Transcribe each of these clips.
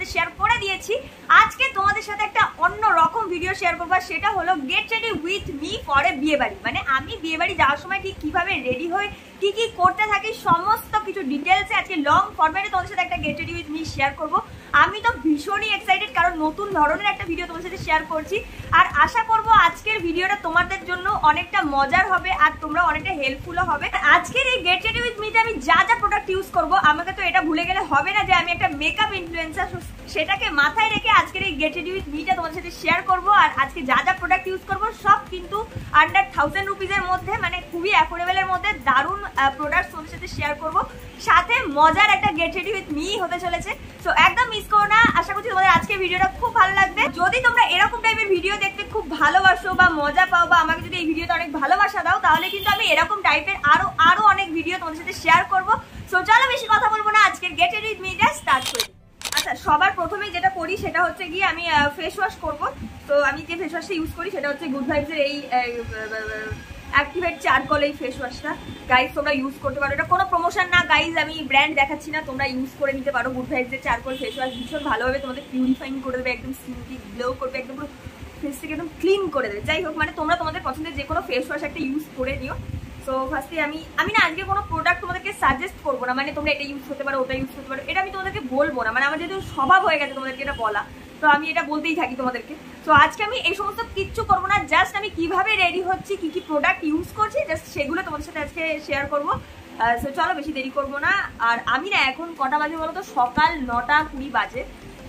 সাথে শেয়ার করে দিয়েছি। আজকে তোমাদের সাথে একটা অন্য রকম ভিডিও শেয়ার করবো, সেটা হলো gate ready with me for a বিয়ে বাড়ি। মানে আমি বিয়ে বাড়ি যাওয়ার সময় ঠিক কিভাবে রেডি হই, কি কি করতে থাকি, সমস্ত কিছু ডিটেলসে আজকে লং ফরম্যাটে তোমাদের সাথে একটা gate ready with me share করবো। আমি তো ভীষণই এক্সাইটেড, কারণ নতুন ধরনের একটা ভিডিও তোমাদের সাথে শেয়ার করছি। আর আশা করবো আজকের ভিডিওটা তোমাদের জন্য অনেকটা মজার হবে আর তোমরা অনেকটা হেল্পফুলও হবে। আজকের এই গেট রেডি উইথ মিতে আমি যা যা প্রোডাক্ট ইউজ করবো, আমাকে তো এটা ভুলে গেলে হবে না যে আমি একটা মেকআপ ইনফ্লুয়েন্সার, সেটাকে মাথায় রেখে আজকের এই গেট রেডি উইথ মিটা তোমাদের সাথে শেয়ার করবো। আর আজকে যা যা প্রোডাক্ট ইউজ করবো সব কিন্তু আন্ডার 1000 রুপিজের মধ্যে, মানে খুবই অ্যাফোর্ডেবলের মধ্যে দারুণ প্রোডাক্ট তোমাদের সাথে শেয়ার করবো। সাথে মজার একটা গেট রেডি উইথ মি হতে চলেছে, সো একদম মিস করো না। আশা করছি তোমাদের আজকের ভিডিওটা খুব ভালো লাগবে। যদি তোমরা এরকম টাইপের ভিডিও দেখতে খুব ভালোবাসো বা মজা পাও, বা আমাকে যদি এই ভিডিওতে অনেক ভালোবাসা দাও, তাহলে কিন্তু আমি এরকম টাইপের আরো অনেক ভিডিও তোমাদের সাথে শেয়ার করবো। সো চলো বেশি কথা বলবো না, আজকের গেট রেডি উইথ মিটা স্টার্ট করি। আচ্ছা, সবার প্রথমেই যেটা করি সেটা হচ্ছে গিয়ে আমি ফেস ওয়াশ করবো। তো আমি যে ফেস ওয়াশটা ইউজ করি সেটা হচ্ছে গুড ভাইবসের এই অ্যাক্টিভেট চারকোল এই ফেস ওয়াশটা। গাইজ তোমরা ইউজ করতে পারো, এটা কোনো প্রমোশন না গাইজ, আমি ব্র্যান্ড দেখাচ্ছি না, তোমরা ইউজ করে নিতে পারো। গুড ভাইবসের চারকোল ফেস ওয়াশ ভীষণ ভালোভাবে তোমাদের পিউরিফাইং করে দেবে, একদম স্কিনকে গ্লো করবে, একদম পুরো ফেসটাকে একদম ক্লিন করে দেবে। যাই হোক, মানে তোমরা তোমাদের পছন্দের যে কোনো ফেস ওয়াশ একটা ইউজ করে নিও। সো ফার্স্টে আমি না আজকে কোনো প্রোডাক্ট তোমাদেরকে সাজেস্ট করবো না, মানে তোমরা এটা ইউজ করতে পারো, ওটা ইউজ করতে পারো, এটা আমি তোমাদেরকে বলবো না। মানে আমার যেহেতু স্বভাব হয়ে গেছে তোমাদেরকে এটা বলা, তো আমি এটা বলতেই থাকি তোমাদেরকে। তো আজকে আমি এই সমস্ত কিচ্ছু করবো না, জাস্ট আমি কিভাবে রেডি হচ্ছি, কি কি প্রোডাক্ট ইউজ করছি, জাস্ট সেগুলো তোমাদের সাথে আজকে শেয়ার করবো। সো চলো বেশি দেরি করবো না। আর আমি না এখন কটা বাজে বলো তো, সকাল 9:20 বাজে।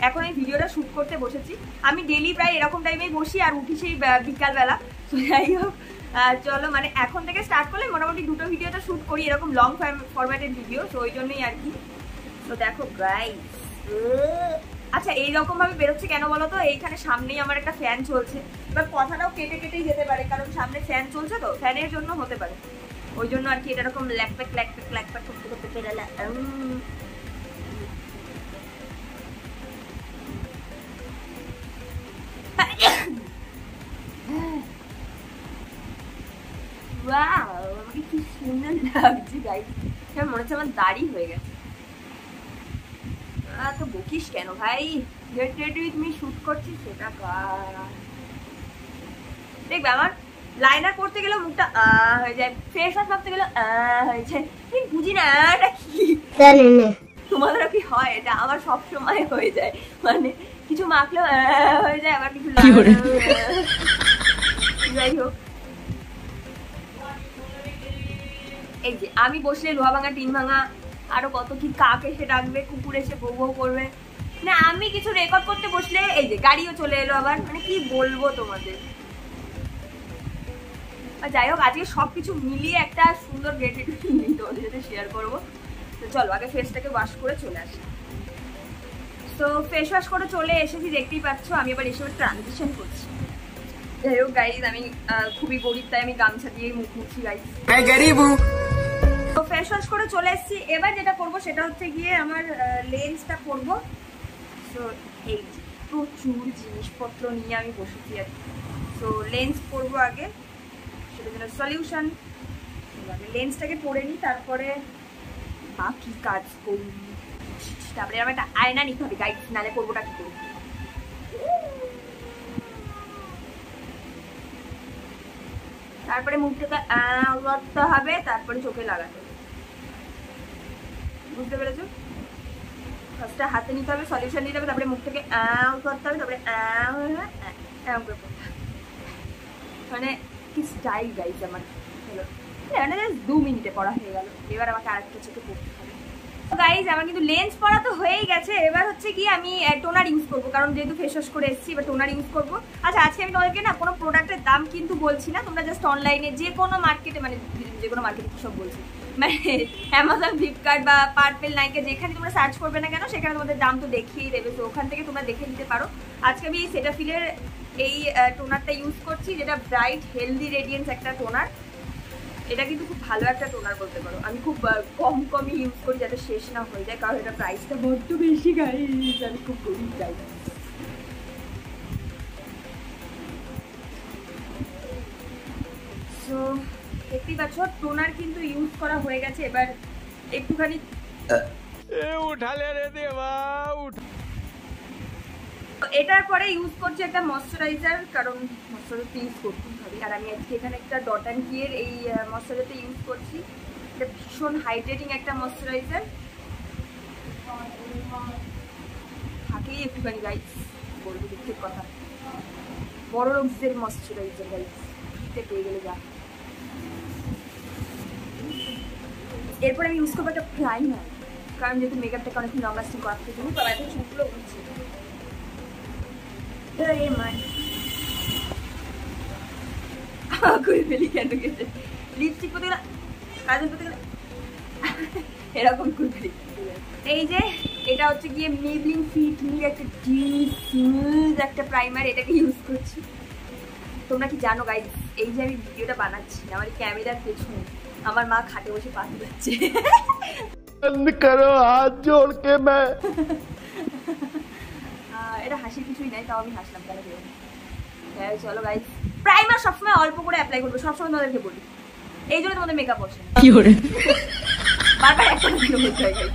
এখন এই ভিডিওটা শ্যুট করতে বসেছি। আমি ডেলি প্রায় এরকম টাইমেই বসি আর উঠি সেই বিকালবেলা। তো যাই হোক, চলো মানে এখন থেকে স্টার্ট করলে মোটামুটি দুটো ভিডিওটা শ্যুট করি, এরকম লং ফরম্যাটের ভিডিও, তো ওই জন্যই আর কি। তো দেখো গাইস, আচ্ছা এইরকম ভাবে বেরোচ্ছে কেন বলো তো, এইখানে সামনেই আমার একটা ফ্যান চলছে। এবার কথাটাও কেটে কেটেই যেতে পারে, কারণ সামনে ফ্যান চলছে, তো ফ্যানের জন্য হতে পারে, ওই জন্য আর কি এটা এরকম ল্যাকপ্যাক ল্যাকপ্যাক ল্যাকপ্যাক করতে করতে বেরোলে। আমাকে কি সুন্দর লাগছে গাইস, মনে হচ্ছে আমার দাড়ি হয়ে গেছে। তো বকিস কেন ভাই, gate ready with me shoot করছি সেটা দেখবে। আমার লাইনার করতে গেলে মুখটা হয়ে যায়, ফেস ওয়াশ মাখতে গেলে হয়ে যায়, ঠিক বুঝি না এটা কি, তোমাদেরও কি হয়? এটা আমার সবসময় হয়ে যায়, মানে কিছু মাখলেও হয়ে যায়, আবার কিছু যাই হোক। এই যে আমি বসলে লোহা ভাঙা, টিন ভাঙা, আরো কত কি, কাক এসে ডাকবে, কুকুর এসে বউ বউ করবে, না আমি কিছু রেকর্ড করতে বসলে এই যে গাড়িও চলে এলো আবার, মানে কি বলবো তোমাদের। যাই হোক, আজকে সবকিছু মিলিয়ে একটা সুন্দর গেট রেডি তোমাদের সাথে শেয়ার করবো। তো চলো আগে ফেসটাকে ওয়াশ করে চলে আসি। তো ফেস ওয়াশ করে চলে এসেছি, দেখতেই পাচ্ছ। আমি এবার এসে ট্রানজিশন করছি। যাই হোক গাইজ, আমি খুবই গরিব, তাই আমি গামছা দিয়ে মুখ মুছি গাইজ। তো ফেস ওয়াশ করে চলে এসেছি। এবার যেটা করবো সেটা হচ্ছে গিয়ে আমার লেন্সটা করবো। তো এই প্রচুর জিনিসপত্র নিয়ে আমি বসেছি আর কি। তো লেন্স করবো আগে, সেটার জন্য সলিউশন। লেন্সটাকে পরে নিই, তারপরে বাকি কাজ করি। তারপরে আমার একটা আয়না নিতে হবে গাইজ, নালে করবোটা কি করবো। তারপরে মুখটাকে করতে হবে, তারপরে চোখে লাগাতে হবে, বুঝতে পেরেছো? ফার্স্টে হাতে নিতে হবে, সলিউশন নিতে হবে, তারপরে মুখটাকে করতে হবে, তারপরে মানে কি স্টাইল গাইজ আমার। হলো 2 মিনিটে পড়া হয়ে গেল। এবার আমাকে আরেকটা চোখে পড়তে হবে। গাইজ আমার কিন্তু লেন্স পরা তো হয়েই গেছে। এবার হচ্ছে কি আমি টোনার ইউজ করবো, কারণ যেহেতু ফেস ওয়াশ করে এসেছি, এবার টোনার ইউজ করবো। আচ্ছা আজকে আমি তোমাদেরকে না কোনো প্রোডাক্টের দাম কিন্তু বলছি না, তোমরা জাস্ট অনলাইনে যে কোনো মার্কেটে, মানে যে কোনো মার্কেটে সব বলছি, মানে অ্যামাজন, ফ্লিপকার্ট বা পার্পেল, নাইকে যেখানে তোমরা সার্চ করবে না কেন, সেখানে তোমাদের দাম তো দেখিয়েই দেবে। তো ওখান থেকে তোমরা দেখে নিতে পারো। আজকে আমি সেটাফিলের এই টোনারটা ইউজ করছি, যেটা ব্রাইট হেলদি রেডিয়েন্স একটা টোনার। এটা কিন্তু খুব ভালো একটা টোনার বলতে পারো। আমি খুব কমই ইউজ করি যাতে শেষ না হয়ে যায়, কারণ এটা প্রাইসটা বড্ড বেশি গাইজ, আমি খুব গরিব গাইজ। সো দেখতেই পাচ্ছ টোনার কিন্তু ইউজ করা হয়ে গেছে। এবার একটুখানি এটার পরে ইউজ করছি একটা ময়শ্চারাইজার, কারণ ময়শ্চারাইজার ইউজ করতেই হবে। আর আমি আজকে এখানে একটা ডট অ্যান্ড কিয়ের এই ময়শ্চারাইজারটা ইউজ করছি। এটা ভীষণ হাইড্রেটিং একটা ময়শ্চারাইজার, থাকেই একটুখানি গাইস, বলবো দুঃখের কথা, বড় লোকদের ময়শ্চারাইজার গাইস ফ্রিতে পেয়ে গেলে যা। এরপর আমি ইউজ করবো একটা প্রাইমার, কারণ যেহেতু মেকআপটাকে অনেকদিন লং লাস্টিং করাতে জন্য তো এত চুলগুলো উঠছে। করে ফেলি কেন গেছে লিপস্টিক করতে গেলে, কাজল করতে গেলে এরকম করে ফেলি। এই যে এটা হচ্ছে গিয়ে মেবলিন ফিট মির একটা স্মুথ একটা প্রাইমার, এটাকে ইউজ করছি। তোমরা কি জানো গাইস, এই যে আমি ভিডিওটা বানাচ্ছি আমার ক্যামেরার পেছনে আমার মা খাটে বসে পানি যাচ্ছে। এটা হাসির কিছুই নাই, তাও আমি হাসলাম কেন ভেবে। চলো গাইস, প্রাইমার সবসময় অল্প করে অ্যাপ্লাই করবো, সবসময় তোমাদেরকে বলি, এই জন্য তোমাদের মেকআপ বসে কি করে বারবার একটা বলতে হয় গাইস,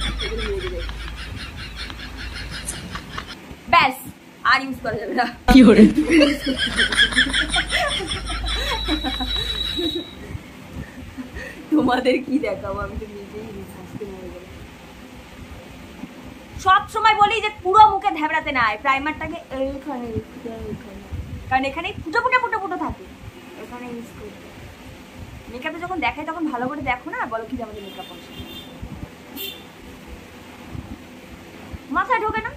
ব্যাস আর ইউজ করা যাবে না কি করে। তোমাদের কি দেখাবো, আমি তো নিজেই হাসতে মরে গেলাম। সব সময় বলি যে পুরো মুখে ঢেবড়াতে নাই, প্রাইমারটাকে এইখানে, কারণ এখানে ফুটো ফুটো ফুটো ফুটো থাকে, এখানে ইউজ করতে। মেকআপে যখন দেখাই তখন ভালো করে দেখো না, বলো কি যে আমাদের মেকআপ বসে, মাথায় ঢোকে না।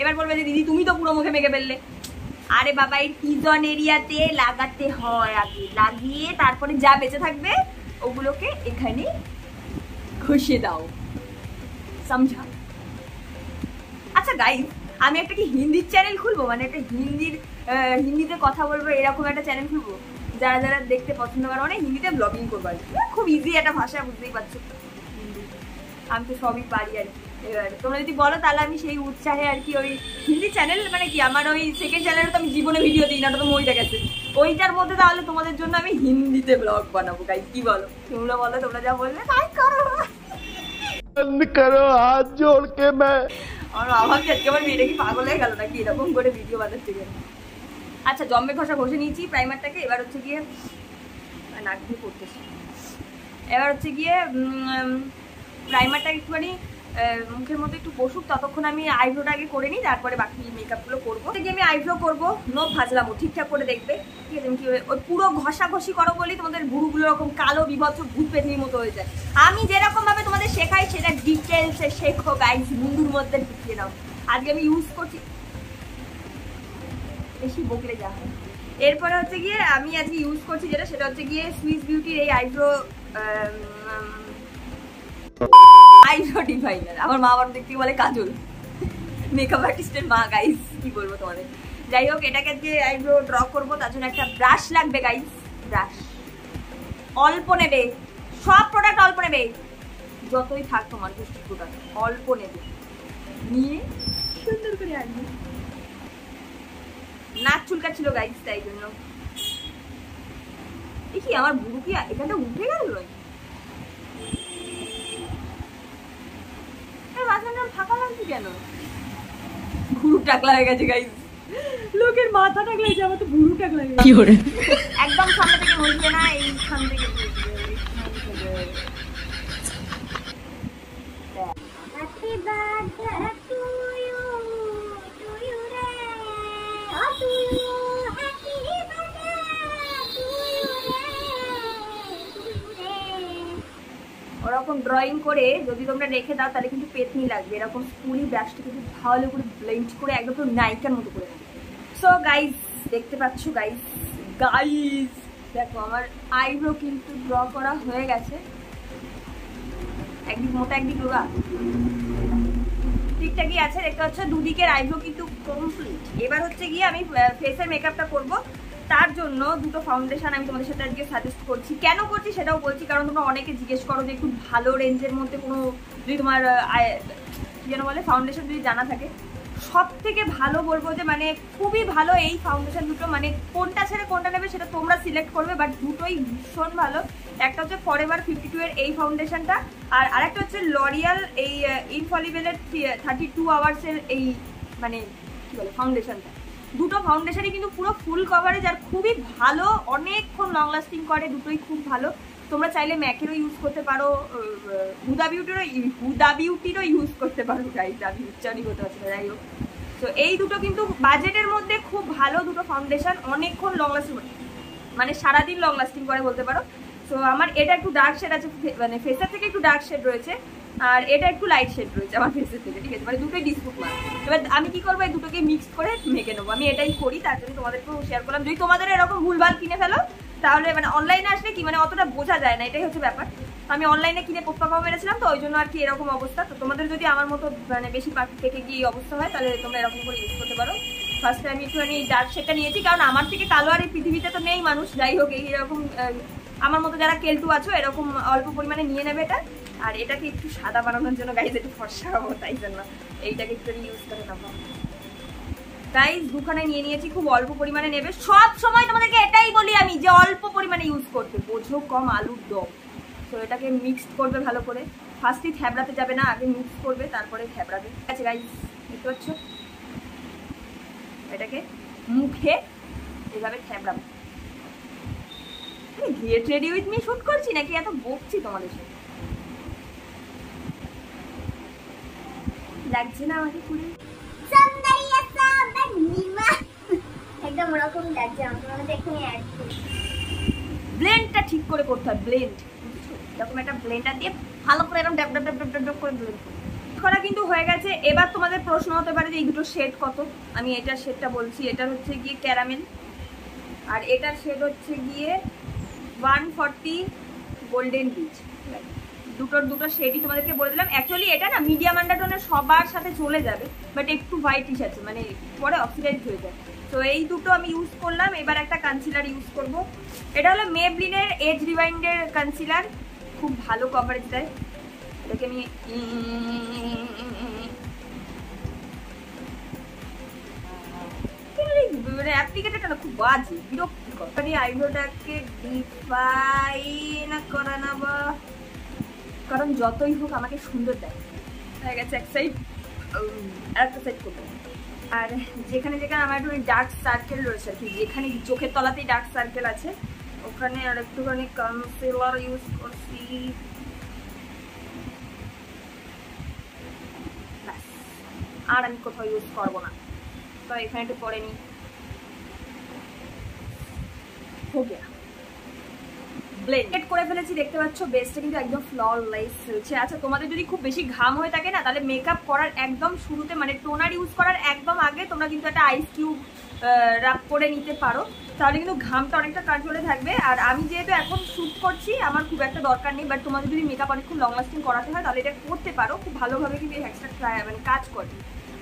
এবার বলবে যে দিদি তুমি তো পুরো মুখে মেখে ফেললে। আরে বাবা, এই টিজন এরিয়াতে লাগাতে হয়, আগে লাগিয়ে তারপরে যা বেঁচে থাকবে ওগুলোকে এখানে ঘষে দাও, সমঝা? আচ্ছা গাইস, আমি একটা কি হিন্দির চ্যানেল খুলবো, মানে একটা হিন্দিতে কথা বলবো এরকম একটা চ্যানেল খুলবো, যারা যারা দেখতে পছন্দ করে, মানে হিন্দিতে ব্লগিং করবো আর কি। খুব ইজি একটা ভাষা, বুঝতেই পারছো, আমি তো সবই পারি আর কি। এবার তোমরা যদি বলো তাহলে আমি সেই উৎসাহে আর কি ওই হিন্দি চ্যানেল, মানে কি আমার ওই সেকেন্ড চ্যানেলে তো আমি জীবনে ভিডিও দিই না, ওটা তো মইটা গেছে, ওইটার মধ্যে তাহলে তোমাদের জন্য আমি হিন্দিতে ব্লগ বানাবো গাইস। কি বলো তোমরা, বলো তোমরা যা বলবে তাই করো। হাত জোড় কে আমার আজকে আমার মেয়েটা কি পাগল হয়ে গেল নাকি এরকম করে ভিডিও বানাতে গেলে। আচ্ছা, জম্বে ঘষা ঘষে নিয়েছি প্রাইমারটাকে, এবার হচ্ছে গিয়ে নাক দিয়ে পড়তেছি। এবার হচ্ছে গিয়ে প্রাইমারটা একটুখানি মুখের মধ্যে একটু বসুক, ততক্ষণ আমি আইব্রোটা আগে করে নিই, তারপরে বাকি মেকআপগুলো করবো। আমি আইব্রো করবো, নো ভাজলামো, ঠিকঠাক করে দেখবে, ঠিক আছে? কি ওই পুরো ঘষাঘষি করো বলি তোমাদের ভুরুগুলো এরকম কালো বিভৎস ভূত পেতনির মতো হয়ে যায়। আমি যেরকম ভাবে তোমাদের শেখাই সেটা ডিটেলসে শেখো গাইস, মুন্ডুর মধ্যে ঢুকিয়ে নাও। আজকে আমি ইউজ করছি, বেশি বকলে যা হয়। এরপরে হচ্ছে গিয়ে আমি আজকে ইউজ করছি যেটা, সেটা হচ্ছে গিয়ে সুইস বিউটির এই আইব্রো ডিফাইনার। আমার মা আবার দেখতে বলে কাজল, মেকআপ আর্টিস্টের মা গাইস, কি বলবো তোমাদের। যাই হোক, এটাকে আজকে আইব্রো ড্র করবো, তার জন্য একটা ব্রাশ লাগবে গাইস। ব্রাশ অল্প নেবে, সব প্রোডাক্ট অল্প নেবে, যতই থাক তোমার কিছু প্রোডাক্ট অল্প নেবে, নিয়ে সুন্দর করে আনবে। নাক চুলকাচ্ছিল গাইস, তাই জন্য। দেখি আমার বুড়ো কি এখানটা উঠে গেল, ফাঁকা লাগছে কেন? ভুরু টাকলা হয়ে গেছে গাইস, লোকের মাথা টাকলা হয়েছে, আমার তো ভুরু টাকলা হয়ে গেছে। একদম সামনে থেকে বসবে না, এইখান থেকে ওরকম ড্রয়িং করে যদি তোমরা রেখে দাও তাহলে কিন্তু পেতনি লাগবে। এরকম স্কুলি ব্রাশটা কিন্তু ভালো করে ব্লেন্ড করে একদম পুরো নায়িকার মতো করে দেবে। সো গাইস, দেখতে পাচ্ছ গাইস, দেখো আমার আইব্রো কিন্তু ড্র করা হয়ে গেছে, একদিক মোটা একদিক রোগা, ঠিকঠাকই আছে। দেখতে পাচ্ছ দুদিকের আইব্রো কিন্তু কমপ্লিট। এবার হচ্ছে গিয়ে আমি ফেসের মেকআপটা করবো, তার জন্য দুটো ফাউন্ডেশন আমি তোমাদের সাথে আজকে সাজেস্ট করছি। কেন করছি সেটাও বলছি, কারণ তোমরা অনেকে জিজ্ঞেস করো যে একটু ভালো রেঞ্জের মধ্যে কোনো যদি তোমার কি যেন বলে ফাউন্ডেশন যদি জানা থাকে, সব থেকে ভালো বলবো যে মানে খুবই ভালো এই ফাউন্ডেশন দুটো, মানে কোনটা ছেড়ে কোনটা নেবে সেটা তোমরা সিলেক্ট করবে, বাট দুটোই ভীষণ ভালো। একটা হচ্ছে ফরএভার 52 এর এই ফাউন্ডেশনটা, আর আরেকটা হচ্ছে লরিয়াল এই ইনফলিবেলের 32 আওয়ার্সের এই মানে কি বলে ফাউন্ডেশনটা। দুটো ফাউন্ডেশনই কিন্তু পুরো ফুল কভারেজ আর খুবই ভালো, অনেকক্ষণ লং লাস্টিং করে, দুটোই খুব ভালো। তোমরা চাইলে ম্যাকেরও ইউজ করতে পারো, হুদা বিউটিরও ইউজ করতে পারো গাইস, আমি উচ্চারণই করতে পারছি না, যাই হোক। তো এই দুটো কিন্তু বাজেটের মধ্যে খুব ভালো দুটো ফাউন্ডেশন, অনেকক্ষণ লং লাস্টিং মানে সারাদিন লং লাস্টিং করে বলতে পারো। তো আমার এটা একটু ডার্ক শেড আছে, মানে ফেসের থেকে একটু ডার্ক শেড রয়েছে, আর এটা একটু লাইট শেড রয়েছে আমার ফেসের থেকে, ঠিক আছে, মানে দুটোই ডিসপুট মার। এবার আমি কি করবো, এই দুটোকে মিক্স করে মেখে নেবো, আমি এটাই করি, তার জন্য তোমাদেরকেও শেয়ার করলাম। যদি তোমাদের এরকম ভুলভাল কিনে ফেলো তাহলে মানে অনলাইনে আসলে কি মানে অতটা বোঝা যায় না, এটাই হচ্ছে ব্যাপার। আমি অনলাইনে কিনে পোক্কাও মেরেছিলাম, তো ওই জন্য আর কি এরকম অবস্থা। তো তোমাদের যদি আমার মতো মানে বেশি পেকে গিয়ে অবস্থা হয় তাহলে তোমরা এরকম করে ইউজ করতে পারো। ফার্স্টে আমি একটুখানি ডার্ক শেডটা নিয়েছি, কারণ আমার থেকে কালো আর এই পৃথিবীতে তো নেই মানুষ, যাই হোক এইরকম আমার মতো যারা কেলটু আছো এরকম অল্প পরিমাণে নিয়ে নেবে এটা। আর এটাকে একটু সাদা বানানোর জন্য গাইজ একটু ফর্সা হবো, তাই জন্য এইটাকে একটু ইউজ করে নেবো গাইজ। দুখানে নিয়ে নিয়েছি, খুব অল্প পরিমাণে নেবে, সব সময় তোমাদেরকে এটাই বলি আমি যে অল্প পরিমাণে ইউজ করতে, বোঝো কম আলুর দম। তো এটাকে মিক্সড করবে ভালো করে, ফার্স্টই থ্যাবড়াতে যাবে না, আগে মিক্স করবে তারপরে থ্যাবড়াবে, ঠিক আছে গাইজ, বুঝতে পারছো? এটাকে মুখে এভাবে থ্যাবড়াবো। Get ready with me shoot করছি নাকি এত বকছি তোমাদের সাথে? লাগছে না আমাকে পুরো একদম ওরকম লাগছে আমাকে, এখনই অ্যাড করি। ব্লেন্ডটা ঠিক করে করতে হয়, ব্লেন্ড এরকম একটা ব্লেন্ডার দিয়ে ভালো করে এরকম ড্যাপ ড্যাপ ড্যাপ ড্যাপ করে ব্লেন্ড করা কিন্তু হয়ে গেছে। এবার তোমাদের প্রশ্ন হতে পারে যে এই দুটো শেড কত, আমি এটার শেডটা বলছি, এটা হচ্ছে গিয়ে ক্যারামেল, আর এটার শেড হচ্ছে গিয়ে 140 গোল্ডেন বিচ। দুটো শেডই তোমাদেরকে বলে দিলাম। অ্যাকচুয়ালি এটা না মিডিয়াম আন্ডারটোনের সবার সাথে চলে যাবে, বাট একটু হোয়াইটিশ আছে, মানে পরে অক্সিডাইজ হয়ে যায়। তো এই দুটো আমি ইউজ করলাম। এবার একটা কনসিলার ইউজ করব, এটা হলো মেবলিনের এজ রিওয়াইন্ডের কনসিলার, খুব ভালো কভারেজ দেয়। এটাকে আমি মানে অ্যাপ্লিকেটেডটা না খুব বাজে, বিরক্তিকর। আইব্রোটাকে ডিফাইন করা না, বা কারণ যতই হোক আমাকে সুন্দর দেয়, হয়ে গেছে এক সাইড, আর একটা সাইড করবো। আর যেখানে যেখানে আমার একটু ডার্ক সার্কেল রয়েছে আর কি, যেখানে চোখের তলাতেই ডার্ক সার্কেল আছে ওখানে আর একটুখানি কনসিলার ইউজ করছি। আর আমি কোথাও ইউজ করবো না, তো এখানে একটু পরে নি, হো গিয়া। ব্লেন্ড করে ফেলেছি, দেখতে পাচ্ছ বেসটা কিন্তু একদম ফ্ললেস হয়েছে। আচ্ছা, তোমাদের যদি খুব বেশি ঘাম হয়ে থাকে না, তাহলে মেকআপ করার একদম শুরুতে মানে টোনার ইউজ করার একদম আগে তোমরা কিন্তু একটা আইস কিউব রাব করে নিতে পারো, তাহলে কিন্তু ঘামটা অনেকটা কন্ট্রোলে থাকবে। আর আমি যেহেতু এখন শ্যুট করছি আমার খুব একটা দরকার নেই, বাট তোমাদের যদি মেকআপ অনেকক্ষণ লং লাস্টিং করাতে হয় তাহলে এটা করতে পারো, খুব ভালোভাবে কিন্তু এই হ্যাকসটা মানে কাজ করে।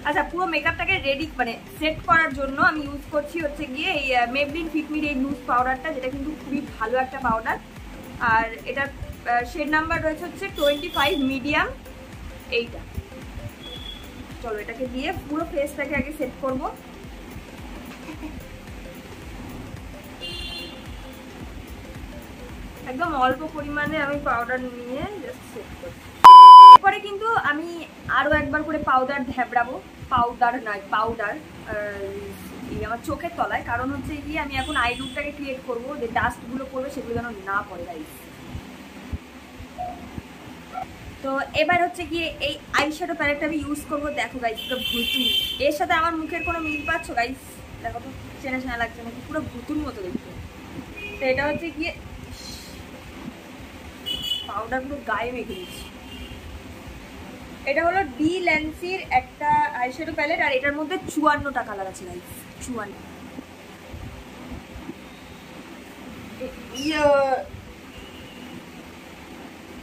আচ্ছা, পুরো মেকআপটাকে রেডি মানে সেট করার জন্য আমি ইউজ করছি হচ্ছে গিয়ে এই মেবলিন ফিট মি এই লুজ পাউডারটা, যেটা কিন্তু খুবই ভালো একটা পাউডার। আর এটার শেড নাম্বার রয়েছে হচ্ছে 25 মিডিয়াম, এইটা। চলো এটাকে দিয়ে পুরো ফেসটাকে আগে সেট করব। একদম অল্প পরিমাণে আমি পাউডার নিয়ে জাস্ট সেট করব। এরপরে কিন্তু আমি আরো একবার করে পাউডার ঢেবড়াবো, পাউডার নয় পাউডার আমার চোখের তলায়, কারণ হচ্ছে গিয়ে আমি এখন আই লুকটাকে ক্রিয়েট করবো, যে ডাস্টগুলো পড়বে সেগুলো যেন না পড়ে গাইস। তো এবার হচ্ছে গিয়ে এই আইশ্যাডো প্যালেটটা আমি ইউজ করবো। দেখো গাইস পুরো ভুতুন, এর সাথে আমার মুখের কোনো মিল পাচ্ছ গাইস? দেখো তো চেনা চেনা লাগছে নাকি, পুরো ভুতুন মতো দেখতে। তো এটা হচ্ছে গিয়ে পাউডার পুরো গায়ে মেখে দিচ্ছি। এটা হলো ডি ল্যান্সির একটা আইশ্যাডো প্যালেট, আর এটার মধ্যে 54টা কালার আছে গাইস, 54।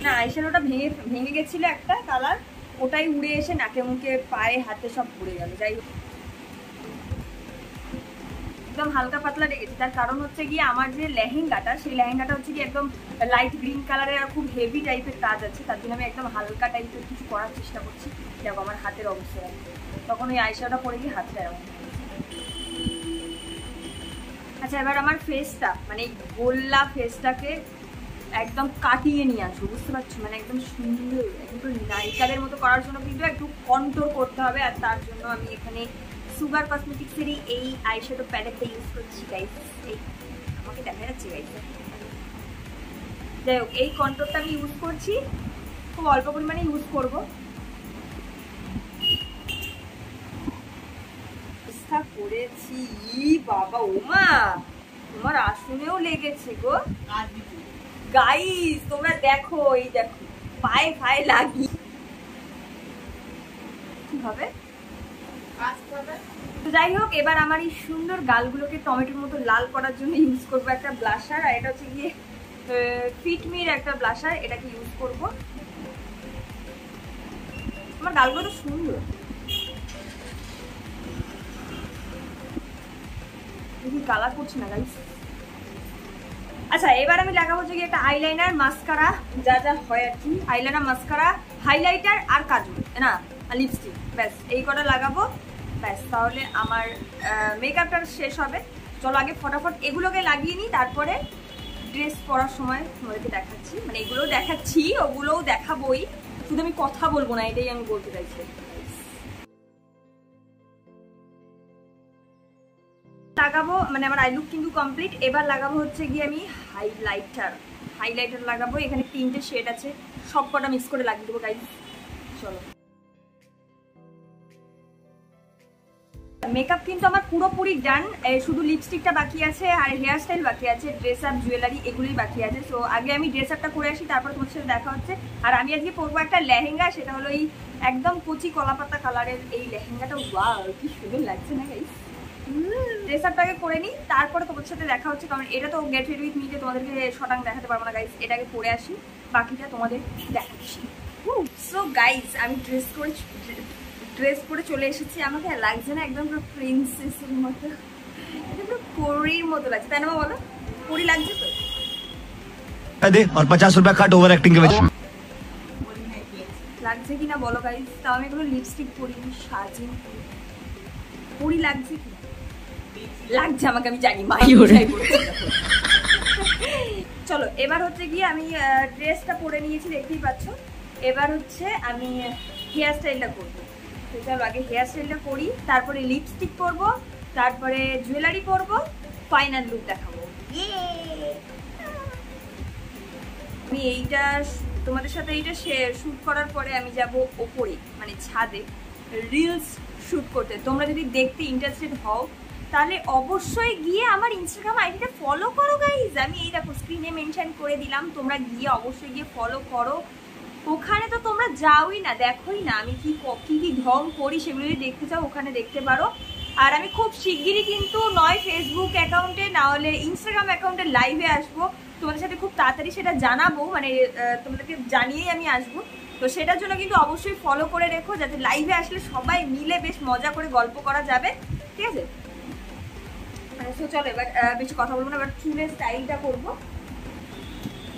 না, আইশ্যাডোটা ভেঙে গেছিল একটা কালার, ওটাই উড়ে এসে নাকে মুখে পায়ে হাতে সব পুড়ে গেল। যাই হোক, একদম হালকা পাতলা রেখেছি, তার কারণ হচ্ছে গিয়ে আমার যে লেহেঙ্গাটা, সেই লেহেঙ্গাটা হচ্ছে কি একদম লাইট গ্রিন কালারের আর খুব হেভি টাইপের কাজ আছে, তার জন্য আমি একদম হালকা টাইপের কিছু করার চেষ্টা করছি। দেখো আমার হাতের অবস্থা, তখন ওই আইশ্যাডোটা পরে গিয়ে হাতটা এরকম। আচ্ছা এবার আমার ফেসটা মানে গোল্লা ফেসটাকে একদম কাটিয়ে নিয়ে আসবো, বুঝতে পারছো? মানে একদম সুন্দর একদম নায়িকাদের মতো করার জন্য কিন্তু একটু কন্ট্রোল করতে হবে, আর তার জন্য আমি এখানে সুগার কসমেটিক্সেরই এই আইশ্যাডো প্যালেটটা ইউজ করছি গাইস। এই আমাকে দেখা যাচ্ছে গাইস, যাই হোক এই কন্ট্রোলটা আমি ইউজ করছি, খুব অল্প পরিমাণে ইউজ করবো। করেছি বাবা, ওমা তোমার আসনেও লেগেছে গো গাইস, তোমরা দেখো, এই দেখো পায়ে পায়ে লাগি কি হবে। তো যাই হোক এবার আমার এই সুন্দর গালগুলোকে টমেটোর মতো লাল করার জন্য ইউজ করবো একটা ব্লাশার, আর এটা হচ্ছে গিয়ে ফিটমির একটা ব্লাশার, এটাকে ইউজ করবো। আমার গালগুলো তো সুন্দর, কালার করছে না গাইস। আচ্ছা এবার আমি লাগাবো যে একটা আইলাইনার, মাস্কারা, যা যা হয় আর কি, আইলাইনার, মাস্কারা, হাইলাইটার আর কাজল না লিপস্টিক, ব্যাস এই কটা লাগাবো, ব্যাস তাহলে আমার মেকআপটা শেষ হবে। চলো আগে ফটাফট এগুলোকে লাগিয়ে নিই, তারপরে ড্রেস পরার সময় তোমাদেরকে দেখাচ্ছি, মানে এগুলোও দেখাচ্ছি ওগুলোও দেখাবোই, শুধু আমি কথা বলবো না, এটাই আমি বলতে চাইছি। লাগাবো মানে আমার আই লুক কিন্তু কমপ্লিট। এবার লাগাবো হচ্ছে গিয়ে আমি হাইলাইটার লাগাবো, এখানে 3টে শেড আছে, সব কটা মিক্স করে লাগিয়ে দেবো গাইস। চলো মেকআপ কিন্তু আমার পুরোপুরি ডান, শুধু লিপস্টিকটা বাকি আছে আর হেয়ার স্টাইল বাকি আছে, ড্রেস আপ জুয়েলারি এগুলোই বাকি আছে। সো আগে আমি ড্রেস আপটা করে আসি, তারপর তোমার সাথে দেখা হচ্ছে। আর আমি আজকে পরবো একটা লেহেঙ্গা, সেটা হলো এই একদম কচি কলাপাতা কালারের এই লেহেঙ্গাটা। ওয়াও কি সুন্দর লাগছে না গাইস। ড্রেস আপটাকে করে নিই, তারপরে তোমার সাথে দেখা হচ্ছে, কারণ এটা তো গেট রেডি উইথ মি যে তোমাদেরকে শটাং দেখাতে পারবো না গাইস, এটাকে পরে আসি, বাকিটা তোমাদের দেখাচ্ছি। সো গাইস আমি ড্রেস পরে চলে এসেছি, আমাকে লাগছে না একদম পুরো প্রিন্সেসের মতো, পুরো পরীর মতো লাগছে, তাই না বলো? পরী লাগছে তো? दे और 50 रुपया काट ओवर एक्टिंग के वजह লাগছে কিনা বলো গাইস? তাও আমি এগুলো লিপস্টিক পরিনি, সাজি, পরী লাগছে কি লাগছে আমাকে আমি জানি মাই ওরাই বলছে। চলো এবার হচ্ছে গিয়ে আমি ড্রেসটা পরে নিয়েছি দেখতেই পাচ্ছ, এবার হচ্ছে আমি হেয়ার স্টাইলটা করবো। তো চলো আগে হেয়ার স্টাইলটা করি, তারপরে লিপস্টিক পরবো, তারপরে জুয়েলারি পরবো, ফাইনাল লুক দেখাবো। আমি এইটা তোমাদের সাথে এইটা শুট করার পরে আমি যাব ওপরে মানে ছাদে রিলস শুট করতে। তোমরা যদি দেখতে ইন্টারেস্টেড হও তাহলে অবশ্যই গিয়ে আমার ইনস্টাগ্রাম আইডিটা ফলো করো গাইজ। আমি এই দেখো স্ক্রিনে মেনশন করে দিলাম, তোমরা গিয়ে অবশ্যই গিয়ে ফলো করো। ওখানে তো তোমরা যাওই না, দেখোই না আমি কি কি ঢং করি, সেগুলো যদি দেখতে চাও ওখানে দেখতে পারো। আর আমি খুব শিগগিরই কিন্তু নয় ফেসবুক অ্যাকাউন্টে না হলে ইনস্টাগ্রাম অ্যাকাউন্টে লাইভে আসবো, তোমাদের সাথে খুব তাড়াতাড়ি সেটা জানাবো, মানে তোমাদেরকে জানিয়েই আমি আসবো। তো সেটার জন্য কিন্তু অবশ্যই ফলো করে রেখো, যাতে লাইভে আসলে সবাই মিলে বেশ মজা করে গল্প করা যাবে, ঠিক আছে? তো চলো এবার বেশি কথা বলবো না, এবার চুলের স্টাইলটা করবো।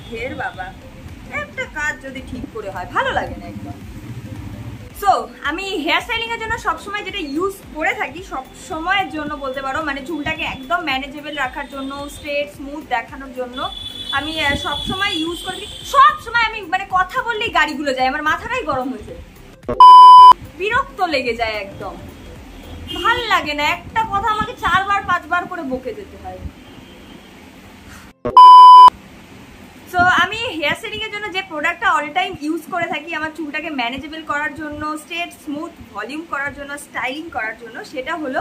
হের বাবা একটা কাজ যদি ঠিক করে হয় ভালো লাগে না একদম। সো আমি হেয়ার স্টাইলিং এর জন্য সবসময় যেটা ইউজ করে থাকি, সব সময়ের জন্য বলতে পারো, মানে চুলটাকে একদম ম্যানেজেবল রাখার জন্য, স্ট্রেট স্মুথ দেখানোর জন্য আমি সবসময় ইউজ করি। সবসময় আমি মানে কথা বললেই গাড়িগুলো যায়, আমার মাথাটাই গরম হয়েছে, বিরক্ত লেগে যায় একদম, ভাল লাগে না। একটা কথা আমাকে 4বার 5বার করে বকে যেতে হয়। সো আমি হেয়ার স্টাইলিং এর জন্য যে প্রোডাক্টটা অল টাইম ইউজ করে থাকি আমার চুলটাকে ম্যানেজেবল করার জন্য, স্ট্রেট স্মুথ ভলিউম করার জন্য, স্টাইলিং করার জন্য, সেটা হলো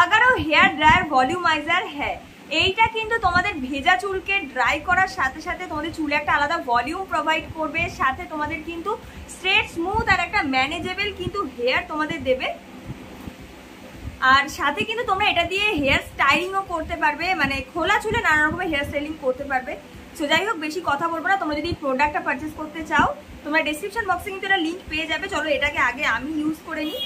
আগারো হেয়ার ড্রায়ার ভলিউমাইজার। হ্যাঁ, এইটা কিন্তু তোমাদের ভেজা চুলকে ড্রাই করার সাথে সাথে তোমাদের চুলে একটা আলাদা ভলিউম প্রোভাইড করবে, সাথে তোমাদের কিন্তু স্ট্রেট স্মুথ আর একটা ম্যানেজেবল কিন্তু হেয়ার তোমাদের দেবে। আর সাথে কিন্তু তোমরা এটা দিয়ে হেয়ার স্টাইলিংও করতে পারবে, মানে খোলা চুলে নানা রকমের হেয়ার স্টাইলিং করতে পারবে। সো যাই হোক বেশি কথা বলবো না, তোমরা যদি এই প্রোডাক্টটা পারচেস করতে চাও তোমরা ডেসক্রিপশন বক্সে কিন্তু এটা লিঙ্ক পেয়ে যাবে। চলো এটাকে আগে আমি ইউজ করে নিই।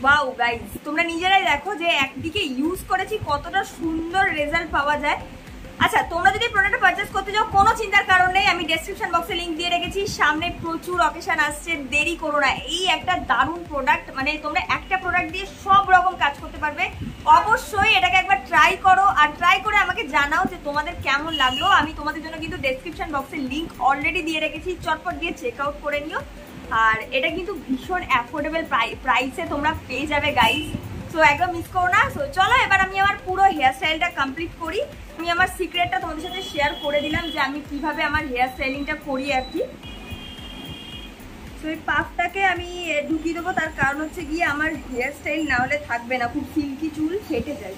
ওয়াও গাইস, তোমরা নিজেরাই দেখো যে একদিকে ইউজ করেছি কতটা সুন্দর রেজাল্ট পাওয়া যায়। আচ্ছা, তোমরা যদি প্রোডাক্টটা পারচেজ করতে যাও কোনো চিন্তার কারণ নেই, আমি ডেসক্রিপশন বক্সে লিংক দিয়ে রেখেছি। সামনে প্রচুর অকেশন আসছে, দেরি করো না। এই একটা দারুণ প্রোডাক্ট, মানে তোমরা একটা প্রোডাক্ট দিয়ে সব রকম কাজ করতে পারবে। অবশ্যই এটাকে একবার ট্রাই করো, আর ট্রাই করে আমাকে জানাও যে তোমাদের কেমন লাগলো। আমি তোমাদের জন্য কিন্তু ডেসক্রিপশন বক্সে লিংক অলরেডি দিয়ে রেখেছি, চটপট দিয়ে চেক আউট করে নিও। আর এটা কিন্তু ভীষণ অ্যাফোর্ডেবল প্রাইসে তোমরা পেয়ে যাবে গাইস, সো একদম মিস করো না। সো চলো এবার আমি আমার পুরো হেয়ার স্টাইলটা কমপ্লিট করি। আমি আমার সিক্রেটটা তোমাদের সাথে শেয়ার করে দিলাম যে আমি কিভাবে আমার হেয়ার স্টাইলিংটা করি আর কি। তো এই পাফটাকে আমি ঢুকিয়ে দেবো, তার কারণ হচ্ছে গিয়ে আমার হেয়ার স্টাইল না হলে থাকবে না, খুব সিল্কি চুল ফেটে যায়।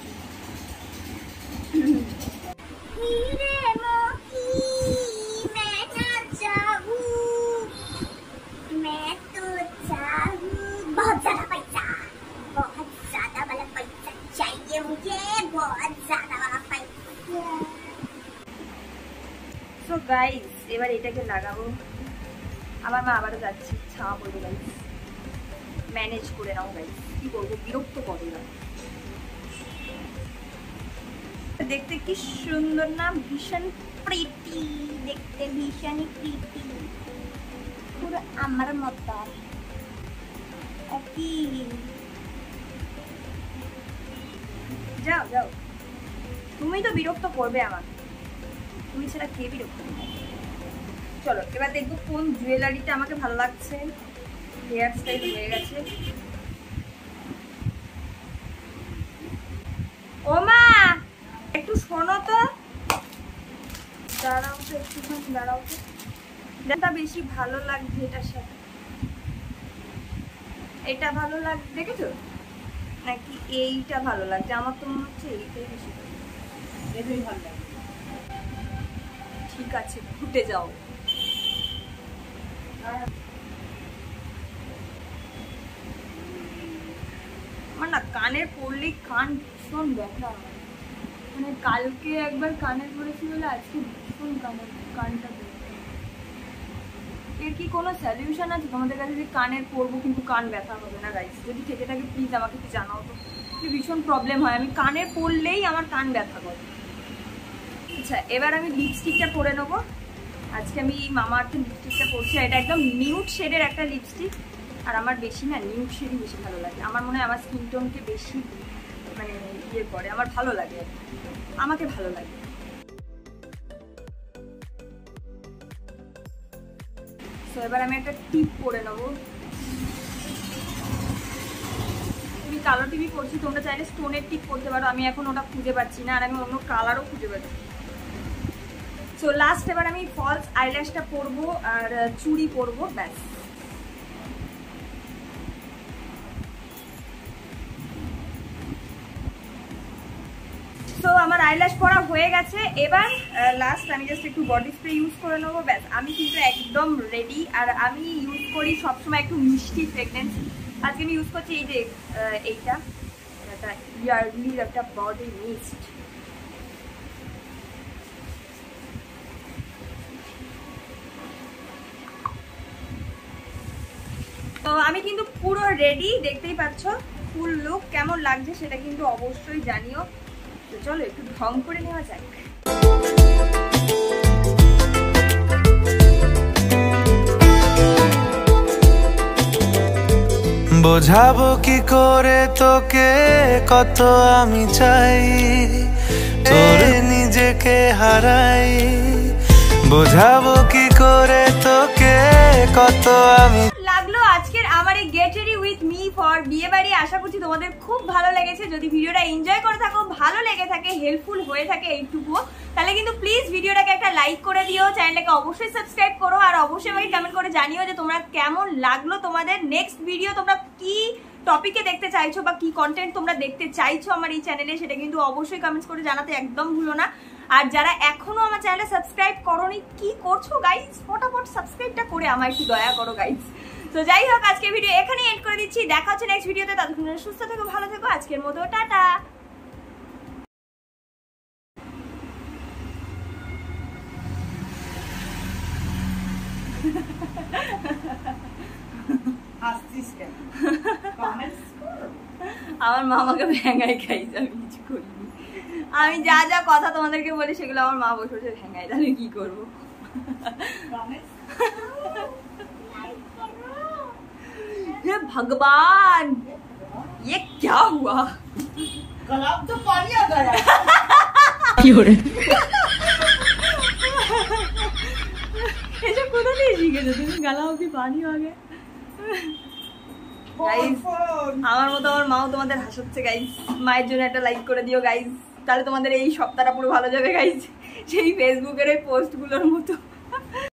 সো গাইস এবার এটাকে লাগাবো। আমার মা আবারও যাচ্ছে, ছাওয়া পড়বে গাইস, ম্যানেজ করে নাও গাইস, কি করবো, বিরক্ত করে না। দেখতে কি সুন্দর না, ভীষণ প্রিটি, দেখতে ভীষণই প্রিটি, পুরো আমার মতো। যাও যাও, তুমি তো বিরক্ত করবে আমাকে, তুমি ছাড়া কে বিরক্ত করবে। চলো এবার দেখবো কোন জুয়েলারিটা আমাকে ভালো লাগছে। হেয়ার স্টাইল হয়ে গেছে। ও মা, একটু শোনো তো, দাঁড়াও তো একটুখানি, দাঁড়াও তো। এটা বেশি ভালো লাগছে এটার সাথে, এটা ভালো লাগছে দেখেছো নাকি এইটা ভালো লাগছে? আমার তো মনে হচ্ছে এইটাই বেশি ভালো লাগে। ঠিক আছে, ফুটে যাও। আমার না কানের পড়লেই কান ভীষণ ব্যথা হয়, মানে কালকে একবার কানের পড়েছি বলে আজকে ভীষণ কানটা ব্যথা। এর কি কোনো সলিউশন আছে তোমাদের কাছে যে কানের পরবো কিন্তু কান ব্যথা হবে না গাইস? যদি থেকে থাকে প্লিজ আমাকে একটু জানাও তো, ভীষণ প্রবলেম হয়, আমি কানে পড়লেই আমার কান ব্যথা করে। আচ্ছা এবার আমি লিপস্টিকটা পরে নেবো। আজকে আমি মামা আর্থের লিপস্টিকটা পরছি, এটা একদম নিউড শেডের একটা লিপস্টিক। আর আমার বেশি না নিউড শেডই বেশি ভালো লাগে, আমার মনে হয় আমার স্কিন টোনকে বেশি মানে ইয়ে করে, আমার ভালো লাগে, আমাকে ভালো লাগে। তো এবার আমি একটা টিপ পরে নেবো। তুমি কালো টিপই পরছি, তোমরা চাইলে স্টোনের টিপ পরতে পারো, আমি এখন ওটা খুঁজে পাচ্ছি না, আর আমি অন্য কালারও খুঁজে পাচ্ছি। সো লাস্ট এবার আমি ফলস আইল্যাশটা পরবো আর চুড়ি পরবো, ব্যাস। তো আমার আইল্যাশ পরা হয়ে গেছে। এবার লাস্ট আমি জাস্ট একটু বডি স্প্রে ইউজ করে নেবো, ব্যাস। আমি কিন্তু একদম রেডি। আর আমি ইউজ করি সবসময় একটু মিষ্টি ফ্রেগনেন্স। আজকে আমি ইউজ করছি এই যে এইটা, একটা ইয়ারলির একটা বডি মিস্ট। তো আমি কিন্তু পুরো রেডি, দেখতেই পাচ্ছ ফুল লুক। কেমন লাগছে সেটা কিন্তু অবশ্যই জানিও। তো চলো একটু ঢং করে নেওয়া যাক। বোঝাবো কি করে তোকে কত আমি চাই, তোর নিজেকে হারাই। বোঝাবো কি করে তোকে কত আমি। লাগলো আজকের আমার এই gate ready with me for বিয়ে বাড়ি। আশা করছি তোমাদের খুব ভালো লেগেছে। যদি ভিডিওটা এনজয় করে থাকো, ভালো লেগে থাকে, হেল্পফুল হয়ে থাকে এইটুকুও, তাহলে কিন্তু প্লিজ ভিডিওটাকে একটা লাইক করে দিও, চ্যানেলটাকে অবশ্যই সাবস্ক্রাইব করো, আর অবশ্যই আমাকে কমেন্ট করে জানিও যে তোমরা কেমন লাগলো, তোমাদের নেক্সট ভিডিও তোমরা কি টপিকে দেখতে চাইছো বা কি কন্টেন্ট তোমরা দেখতে চাইছো আমার এই চ্যানেলে, সেটা কিন্তু অবশ্যই কমেন্টস করে জানাতে একদম ভুলো না। আর যারা এখনো আমার চ্যানেলে সাবস্ক্রাইব করোনি, কি করছো গাইস? ফটাফট সাবস্ক্রাইবটা করে আমার একটু দয়া করো গাইস। তো যাই হোক, আজকে ভিডিও এখানেই এন্ড করে দিচ্ছি। দেখা হচ্ছে নেক্সট ভিডিওতে। ততক্ষণ সুস্থ থেকো, ভালো থেকো। আজকের মতো টাটা। আসছিস কেন? কমেন্টস কর। আমার মা আমাকে ভেঙাই খাইছে, আমি কিছু করিনি। আমি যা যা কথা তোমাদেরকে বলি সেগুলো আমার মা বসে বসে ভেঙাই, তাহলে কি করবো? हे भगवान, ये क्या हुआ? गलाव तो पानी आ गया। ऐसा कोदा नहीं सीखे तुम, गलाव की पानी आ गया। गाइस আমার মতো আমার মাও তোমাদের হাসাচ্ছে গাইস, মায়ের জন্য একটা লাইক করে দিও গাইস, তাহলে তোমাদের এই সপ্তাহটা পুরো ভালো যাবে গাইস, সেই ফেসবুকের এই পোস্টগুলোর মতো।